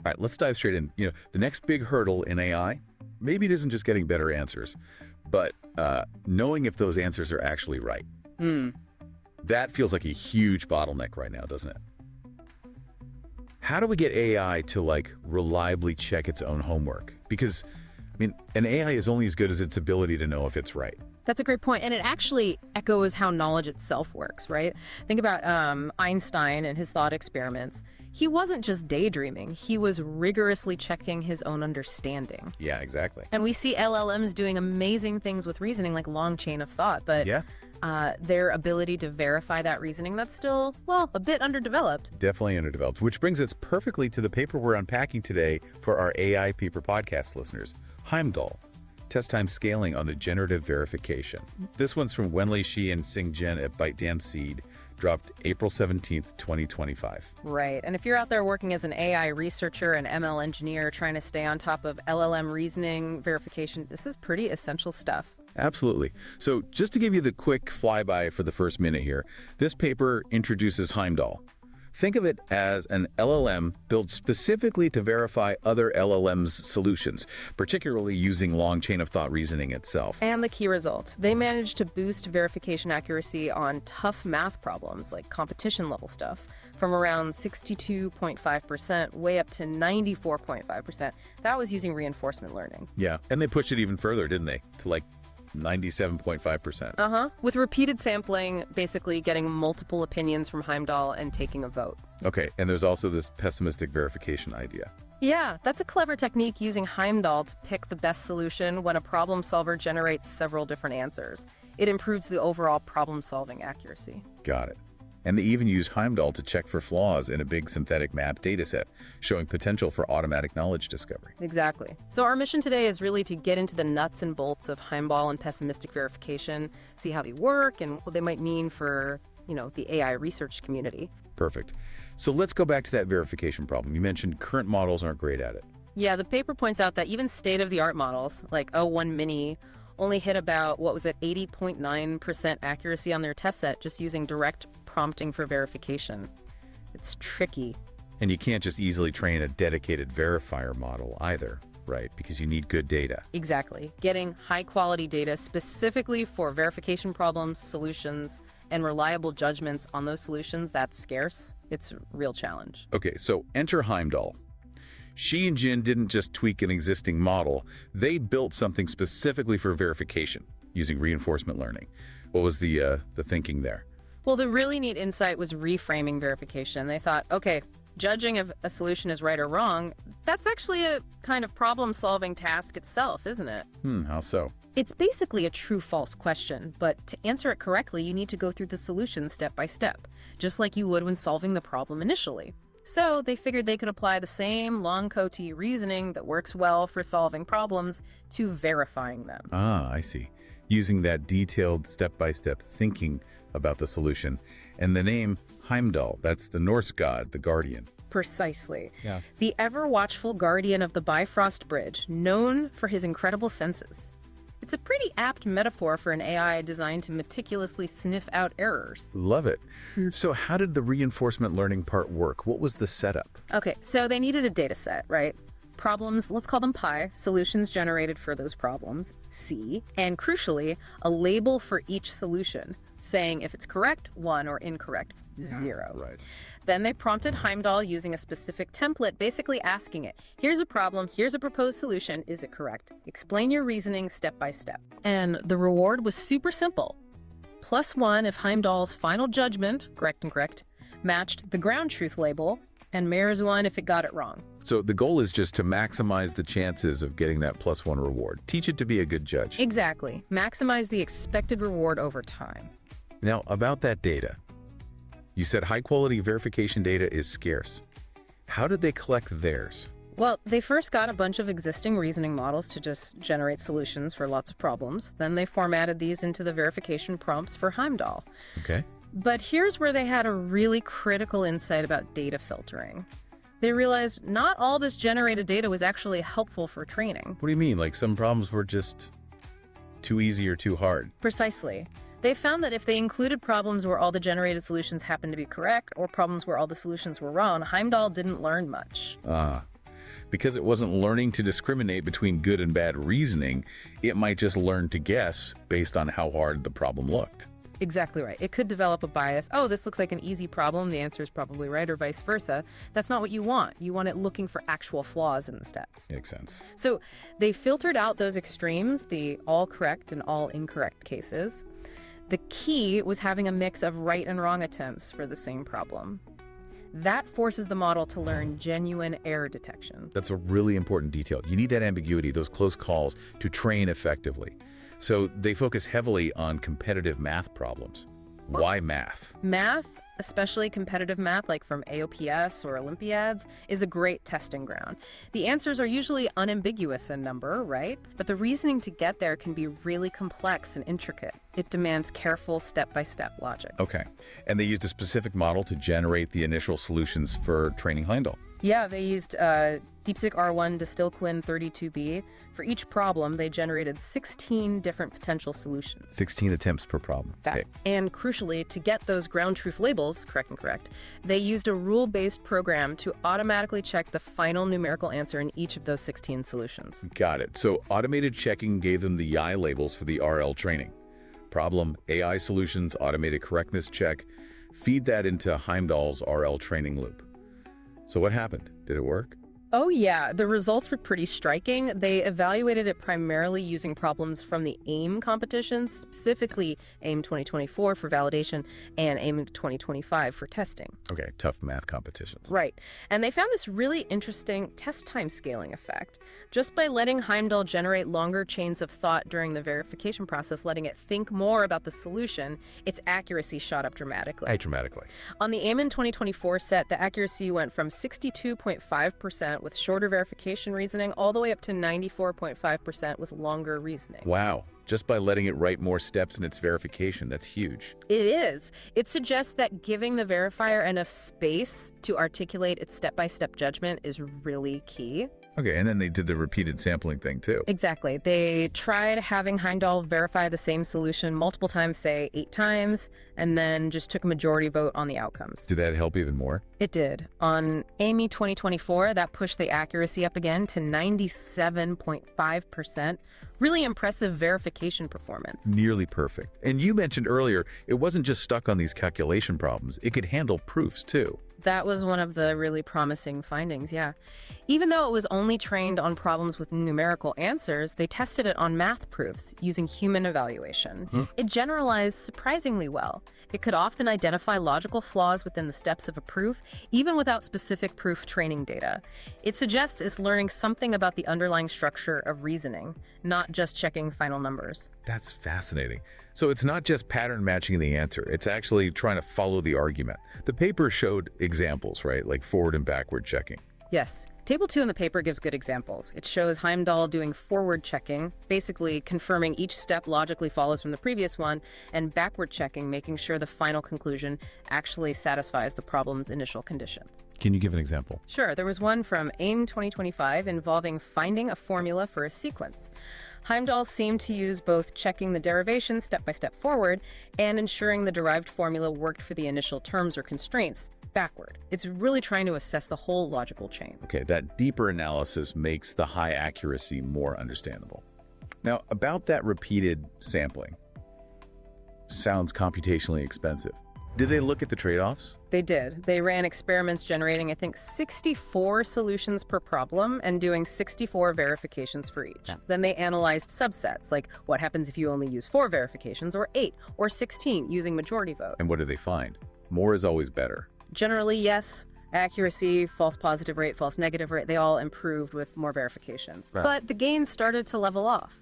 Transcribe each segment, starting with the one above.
All right, let's dive straight in. The next big hurdle in AI, maybe it isn't just getting better answers, but knowing if those answers are actually right. That feels like a huge bottleneck right now, doesn't it? How do we get AI to reliably check its own homework? Because, an AI is only as good as its ability to know if it's right. That's a great point. And it actually echoes how knowledge itself works, right? Think about Einstein and his thought experiments. He wasn't just daydreaming. He was rigorously checking his own understanding. Yeah, exactly. And we see LLMs doing amazing things with reasoning, like long chain of thought. But their ability to verify that reasoning, that's still, a bit underdeveloped. Definitely underdeveloped, which brings us perfectly to the paper we're unpacking today for our AI Paper Podcast listeners, Heimdall. Test time scaling on the generative verification. This one's from Wenlei Shi and Xing Jen at ByteDance Seed, dropped April 17th, 2025. Right. And if you're out there working as an AI researcher and ML engineer trying to stay on top of LLM reasoning verification, this is pretty essential stuff. Absolutely. So just to give you the quick flyby for the first minute here, this paper introduces Heimdall. Think of it as an LLM built specifically to verify other LLMs' solutions, particularly using long chain of thought reasoning itself. And the key result, they managed to boost verification accuracy on tough math problems like competition level stuff from around 62.5% way up to 94.5%. That was using reinforcement learning. Yeah, and they pushed it even further, didn't they? To 97.5%. With repeated sampling, basically getting multiple opinions from Heimdall and taking a vote. Okay, and there's also this pessimistic verification idea. Yeah, that's a clever technique using Heimdall to pick the best solution when a problem solver generates several different answers. It improves the overall problem-solving accuracy. Got it. And they even use Heimdall to check for flaws in a big synthetic map dataset, showing potential for automatic knowledge discovery. Exactly. So our mission today is really to get into the nuts and bolts of Heimdall and pessimistic verification, see how they work and what they might mean for, the AI research community. Perfect. So let's go back to that verification problem. You mentioned current models aren't great at it. Yeah, the paper points out that even state-of-the-art models, like O1 Mini, only hit about, 80.9% accuracy on their test set just using direct prompting for verification. It's tricky. And you can't just easily train a dedicated verifier model either, right? Because you need good data. Exactly. Getting high-quality data specifically for verification problems, solutions, and reliable judgments on those solutions, that's scarce. It's a real challenge. Okay, so enter Heimdall. Shi and Jin didn't just tweak an existing model, they built something specifically for verification using reinforcement learning. What was the thinking there? Well, the really neat insight was reframing verification. They thought, okay, judging if a solution is right or wrong, that's actually a kind of problem-solving task itself, isn't it? How so? It's basically a true-false question, but to answer it correctly, you need to go through the solution step by step, just like you would when solving the problem initially. So they figured they could apply the same long-coty reasoning that works well for solving problems to verifying them. Ah, I see. Using that detailed step-by-step thinking about the solution. And the name Heimdall, that's the Norse god, the guardian. Precisely. Yeah. The ever-watchful guardian of the Bifrost Bridge, known for his incredible senses. It's a pretty apt metaphor for an AI designed to meticulously sniff out errors. Love it. So how did the reinforcement learning part work? What was the setup? Okay, so they needed a data set, right? Problems, let's call them pi, solutions generated for those problems, C, and crucially, a label for each solution, saying if it's correct, 1, or incorrect, 0. Right. Then they prompted Heimdall using a specific template, basically asking it, here's a problem, here's a proposed solution, is it correct? Explain your reasoning step by step. And the reward was super simple. +1 if Heimdall's final judgment, correct and correct, matched the ground truth label, and Mayor's 1 if it got it wrong. So the goal is just to maximize the chances of getting that +1 reward. Teach it to be a good judge. Exactly. Maximize the expected reward over time. Now, about that data. You said high-quality verification data is scarce. How did they collect theirs? Well, they first got a bunch of existing reasoning models to just generate solutions for lots of problems. Then they formatted these into the verification prompts for Heimdall. Okay. But here's where they had a really critical insight about data filtering. They realized not all this generated data was actually helpful for training. What do you mean? Like some problems were just too easy or too hard? Precisely. They found that if they included problems where all the generated solutions happened to be correct or problems where all the solutions were wrong, Heimdall didn't learn much. Because it wasn't learning to discriminate between good and bad reasoning, it might just learn to guess based on how hard the problem looked. Exactly right. It could develop a bias. Oh, this looks like an easy problem. The answer is probably right, or vice versa. That's not what you want. You want it looking for actual flaws in the steps. Makes sense. So they filtered out those extremes, the all correct and all incorrect cases. The key was having a mix of right and wrong attempts for the same problem. That forces the model to learn genuine error detection. That's a really important detail. You need that ambiguity, those close calls, to train effectively. So they focus heavily on competitive math problems. Why math? Math, especially competitive math like from AOPS or Olympiads, is a great testing ground. The answers are usually unambiguous in number, right? But the reasoning to get there can be really complex and intricate. It demands careful step-by-step logic. Okay. And they used a specific model to generate the initial solutions for training Heimdall. Yeah, they used DeepSeek R1 Distillquin 32B. For each problem, they generated 16 different potential solutions. 16 attempts per problem. Okay. And crucially, to get those ground truth labels, correct and correct, they used a rule-based program to automatically check the final numerical answer in each of those 16 solutions. Got it. So automated checking gave them the YI labels for the RL training. Problem, AI solutions, automated correctness check. Feed that into Heimdall's RL training loop. So what happened? Did it work? Oh yeah, the results were pretty striking. They evaluated it primarily using problems from the AIM competitions, specifically AIM 2024 for validation and AIM 2025 for testing. Okay, tough math competitions. Right. And they found this really interesting test time scaling effect. Just by letting Heimdall generate longer chains of thought during the verification process, letting it think more about the solution, its accuracy shot up dramatically. Dramatically. On the AIM 2024 set, the accuracy went from 62.5% with shorter verification reasoning all the way up to 94.5% with longer reasoning. Wow. Just by letting it write more steps in its verification, that's huge. It is. It suggests that giving the verifier enough space to articulate its step-by-step judgment is really key. Okay, and then they did the repeated sampling thing too. Exactly. They tried having Heimdall verify the same solution multiple times, say 8 times, and then just took a majority vote on the outcomes. Did that help even more? It did. On AIME 2024, that pushed the accuracy up again to 97.5%. Really impressive verification performance. Nearly perfect. And you mentioned earlier, it wasn't just stuck on these calculation problems. It could handle proofs too. That was one of the really promising findings, yeah. Even though it was only trained on problems with numerical answers, they tested it on math proofs using human evaluation. It generalized surprisingly well. It could often identify logical flaws within the steps of a proof, even without specific proof training data. It suggests it's learning something about the underlying structure of reasoning, not just checking final numbers. That's fascinating. So it's not just pattern matching the answer, it's actually trying to follow the argument. The paper showed examples, right? Like forward and backward checking. Yes. Table 2 in the paper gives good examples. It shows Heimdall doing forward checking, basically confirming each step logically follows from the previous one, and backward checking, making sure the final conclusion actually satisfies the problem's initial conditions. Can you give an example? Sure. There was one from AIM 2025 involving finding a formula for a sequence. Heimdall seemed to use both checking the derivation step-by-step forward and ensuring the derived formula worked for the initial terms or constraints backward. It's really trying to assess the whole logical chain. Okay, that deeper analysis makes the high accuracy more understandable. Now, about that repeated sampling, sounds computationally expensive. Did they look at the trade-offs? They did. They ran experiments generating, I think, 64 solutions per problem and doing 64 verifications for each. Yeah. Then they analyzed subsets, like what happens if you only use 4 verifications, or 8, or 16, using majority vote. And what did they find? More is always better. Generally, yes. Accuracy, false positive rate, false negative rate, they all improved with more verifications. Right. But the gains started to level off.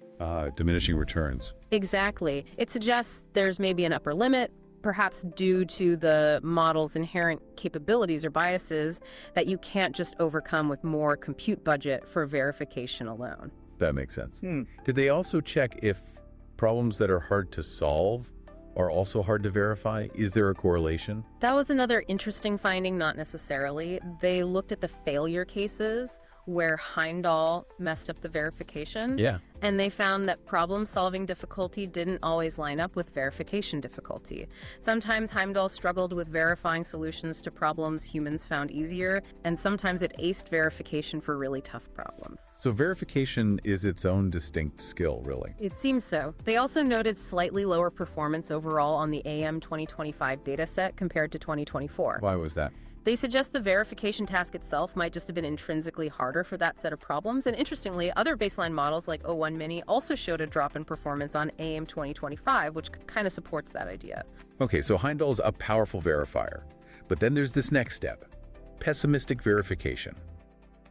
Diminishing returns. Exactly. It suggests there's maybe an upper limit, perhaps due to the model's inherent capabilities or biases that you can't just overcome with more compute budget for verification alone. That makes sense. Did they also check if problems that are hard to solve are also hard to verify? Is there a correlation? That was another interesting finding, not necessarily. They looked at the failure cases, where Heimdall messed up the verification. Yeah. And they found that problem-solving difficulty didn't always line up with verification difficulty. Sometimes Heimdall struggled with verifying solutions to problems humans found easier, and sometimes it aced verification for really tough problems. So verification is its own distinct skill, really. It seems so. They also noted slightly lower performance overall on the AM 2025 dataset compared to 2024. Why was that? They suggest the verification task itself might just have been intrinsically harder for that set of problems, and interestingly, other baseline models like O1 Mini also showed a drop in performance on AM 2025, which kind of supports that idea. Okay, so Heimdall's a powerful verifier. But then there's this next step, pessimistic verification.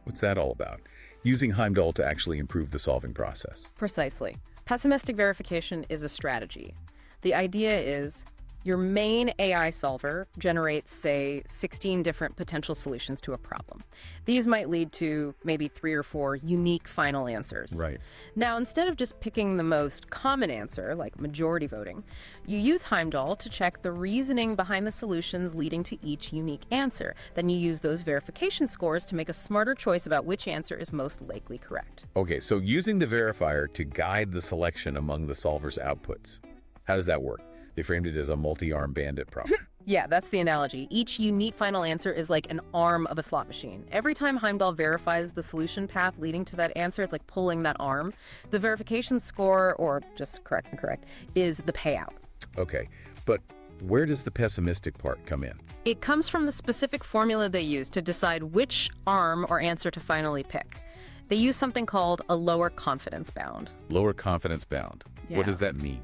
What's that all about? Using Heimdall to actually improve the solving process. Precisely. Pessimistic verification is a strategy. The idea is your main AI solver generates, say, 16 different potential solutions to a problem. These might lead to maybe 3 or 4 unique final answers. Right. Now, instead of just picking the most common answer, like majority voting, you use Heimdall to check the reasoning behind the solutions leading to each unique answer. Then you use those verification scores to make a smarter choice about which answer is most likely correct. Okay, so using the verifier to guide the selection among the solver's outputs. How does that work? They framed it as a multi-arm bandit prompt. Yeah, that's the analogy. Each unique final answer is like an arm of a slot machine. Every time Heimdall verifies the solution path leading to that answer, it's like pulling that arm. The verification score, or just correct and correct, is the payout. Okay, but where does the pessimistic part come in? It comes from the specific formula they use to decide which arm or answer to finally pick. They use something called a lower confidence bound. Lower confidence bound. Yeah. What does that mean?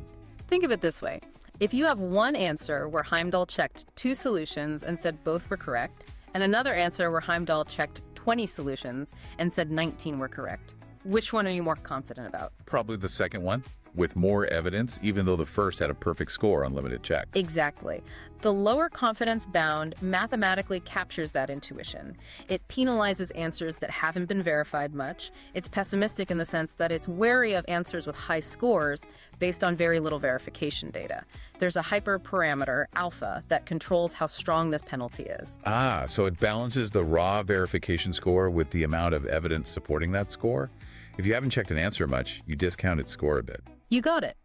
Think of it this way. If you have one answer where Heimdall checked 2 solutions and said both were correct, and another answer where Heimdall checked 20 solutions and said 19 were correct, which one are you more confident about? Probably the second one, with more evidence, even though the first had a perfect score on limited checks. Exactly. The lower confidence bound mathematically captures that intuition. It penalizes answers that haven't been verified much. It's pessimistic in the sense that it's wary of answers with high scores based on very little verification data. There's a hyperparameter, alpha, that controls how strong this penalty is. Ah, so it balances the raw verification score with the amount of evidence supporting that score? If you haven't checked an answer much, you discount its score a bit. You got it.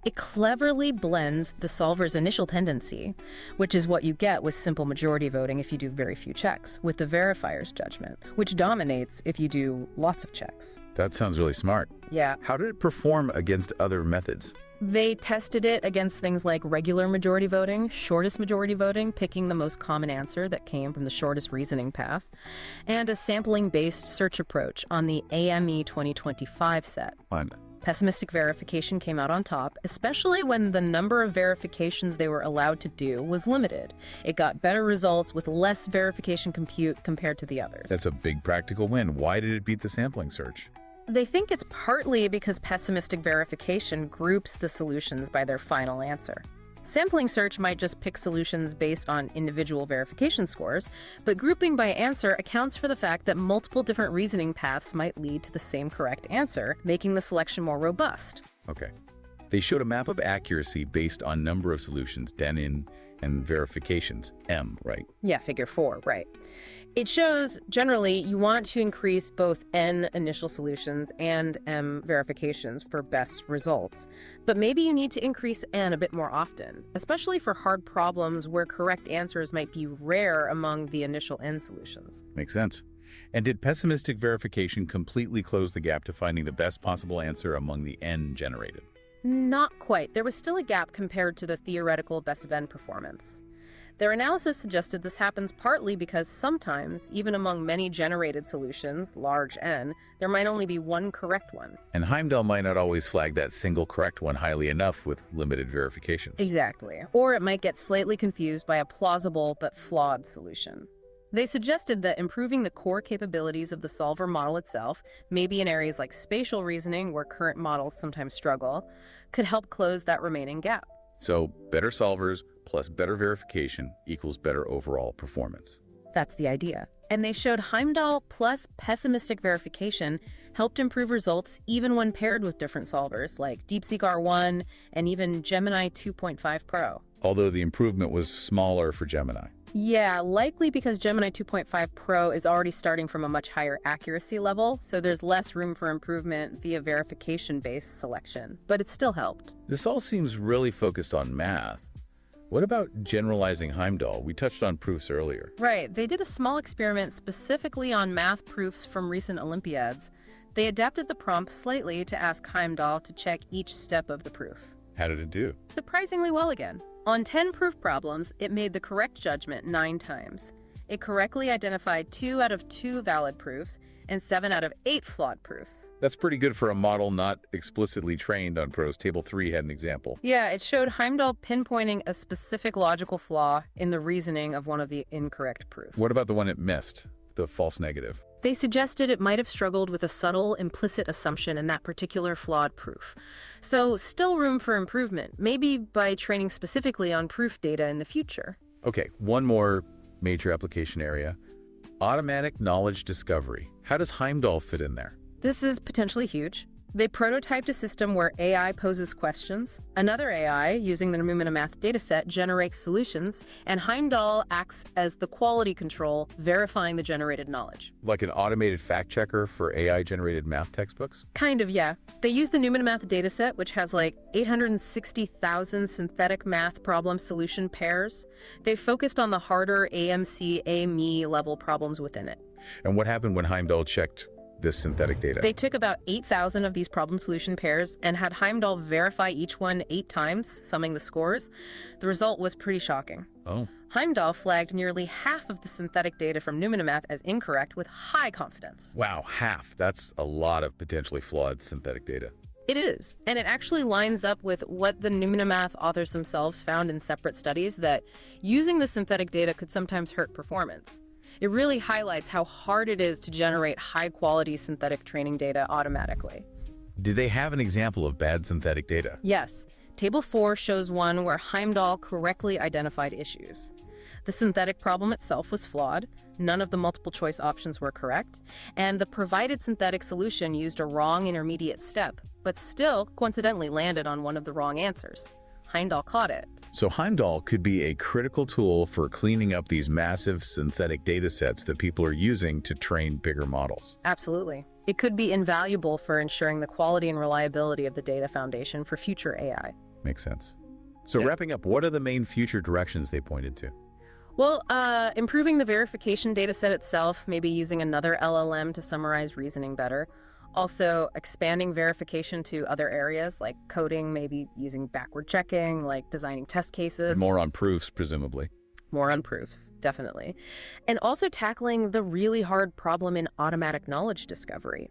It cleverly blends the solver's initial tendency, which is what you get with simple majority voting if you do very few checks, with the verifier's judgment, which dominates if you do lots of checks. That sounds really smart. Yeah. How did it perform against other methods? They tested it against things like regular majority voting, shortest majority voting, picking the most common answer that came from the shortest reasoning path, and a sampling-based search approach on the AME 2025 set. Fun. Pessimistic verification came out on top, especially when the number of verifications they were allowed to do was limited. It got better results with less verification compute compared to the others. That's a big practical win. Why did it beat the sampling search? They think it's partly because pessimistic verification groups the solutions by their final answer. Sampling search might just pick solutions based on individual verification scores, but grouping by answer accounts for the fact that multiple different reasoning paths might lead to the same correct answer, making the selection more robust. Okay. They showed a map of accuracy based on number of solutions, den and verifications, M, right? Yeah, figure 4, right. It shows, generally, you want to increase both N initial solutions and M verifications for best results. But maybe you need to increase N a bit more often, especially for hard problems where correct answers might be rare among the initial N solutions. Makes sense. And did pessimistic verification completely close the gap to finding the best possible answer among the N generated? Not quite. There was still a gap compared to the theoretical best of N performance. Their analysis suggested this happens partly because sometimes, even among many generated solutions, large N, there might only be one correct one. And Heimdall might not always flag that single correct one highly enough with limited verifications. Exactly. Or it might get slightly confused by a plausible but flawed solution. They suggested that improving the core capabilities of the solver model itself, maybe in areas like spatial reasoning where current models sometimes struggle, could help close that remaining gap. So better solvers plus better verification equals better overall performance. That's the idea. And they showed Heimdall plus pessimistic verification helped improve results even when paired with different solvers like DeepSeek R1 and even Gemini 2.5 Pro. Although the improvement was smaller for Gemini. Yeah, likely because Gemini 2.5 Pro is already starting from a much higher accuracy level, so there's less room for improvement via verification-based selection, but it still helped. This all seems really focused on math. What about generalizing Heimdall? We touched on proofs earlier. Right, they did a small experiment specifically on math proofs from recent Olympiads. They adapted the prompt slightly to ask Heimdall to check each step of the proof. How did it do? Surprisingly well again. On 10 proof problems, it made the correct judgment 9 times. It correctly identified 2 out of 2 valid proofs and 7 out of 8 flawed proofs. That's pretty good for a model not explicitly trained on pros. Table 3 had an example. Yeah, it showed Heimdall pinpointing a specific logical flaw in the reasoning of one of the incorrect proofs. What about the one it missed, the false negative? They suggested it might have struggled with a subtle implicit assumption in that particular flawed proof. So still room for improvement, maybe by training specifically on proof data in the future. Okay, one more major application area. Automatic knowledge discovery. How does Heimdall fit in there? This is potentially huge. They prototyped a system where AI poses questions, another AI, using the Numina math dataset, generates solutions, and Heimdall acts as the quality control, verifying the generated knowledge. Like an automated fact checker for AI-generated math textbooks? Kind of, yeah. They use the Numina math dataset, which has like 860,000 synthetic math problem solution pairs. They focused on the harder AMC, AME level problems within it. And what happened when Heimdall checked this synthetic data? They took about 8,000 of these problem solution pairs and had Heimdall verify each one 8 times, summing the scores. The result was pretty shocking. Oh. Heimdall flagged nearly half of the synthetic data from Numina math as incorrect with high confidence. Wow, half. That's a lot of potentially flawed synthetic data. It is, and it actually lines up with what the Numina math authors themselves found in separate studies, that using the synthetic data could sometimes hurt performance. It really highlights how hard it is to generate high-quality synthetic training data automatically. Did they have an example of bad synthetic data? Yes. Table 4 shows one where Heimdall correctly identified issues. The synthetic problem itself was flawed, none of the multiple-choice options were correct, and the provided synthetic solution used a wrong intermediate step, but still, coincidentally, landed on one of the wrong answers. Heimdall caught it. So Heimdall could be a critical tool for cleaning up these massive synthetic data sets that people are using to train bigger models. Absolutely. It could be invaluable for ensuring the quality and reliability of the data foundation for future AI. Makes sense. So Yeah. wrapping up, what are the main future directions they pointed to? Well, improving the verification data set itself, maybe using another LLM to summarize reasoning better. Also, expanding verification to other areas like coding, maybe using backward checking, like designing test cases. And more on proofs, presumably. More on proofs, definitely. And also tackling the really hard problem in automatic knowledge discovery.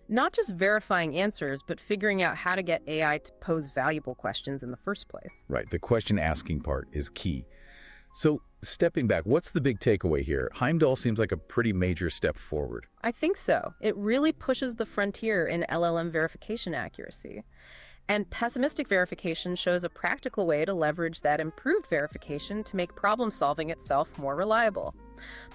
Not just verifying answers, but figuring out how to get AI to pose valuable questions in the first place. Right, the question asking part is key. So stepping back, what's the big takeaway here? Heimdall seems like a pretty major step forward. I think so. It really pushes the frontier in LLM verification accuracy. And pessimistic verification shows a practical way to leverage that improved verification to make problem solving itself more reliable.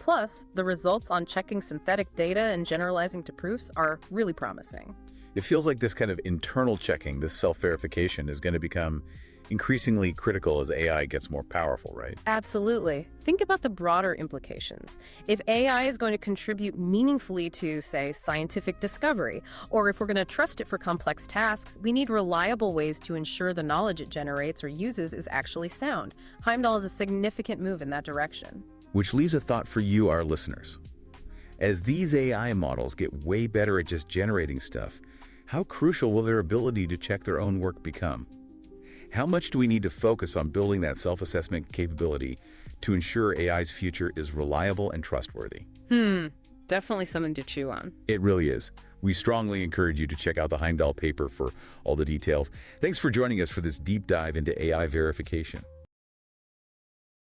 Plus, the results on checking synthetic data and generalizing to proofs are really promising. It feels like this kind of internal checking, this self-verification, is going to become increasingly critical as AI gets more powerful, right? Absolutely. Think about the broader implications. If AI is going to contribute meaningfully to, say, scientific discovery, or if we're going to trust it for complex tasks, we need reliable ways to ensure the knowledge it generates or uses is actually sound. Heimdall is a significant move in that direction. Which leaves a thought for you, our listeners. As these AI models get way better at just generating stuff, how crucial will their ability to check their own work become? How much do we need to focus on building that self-assessment capability to ensure AI's future is reliable and trustworthy? Definitely something to chew on. It really is. We strongly encourage you to check out the Heimdall paper for all the details. Thanks for joining us for this deep dive into AI verification.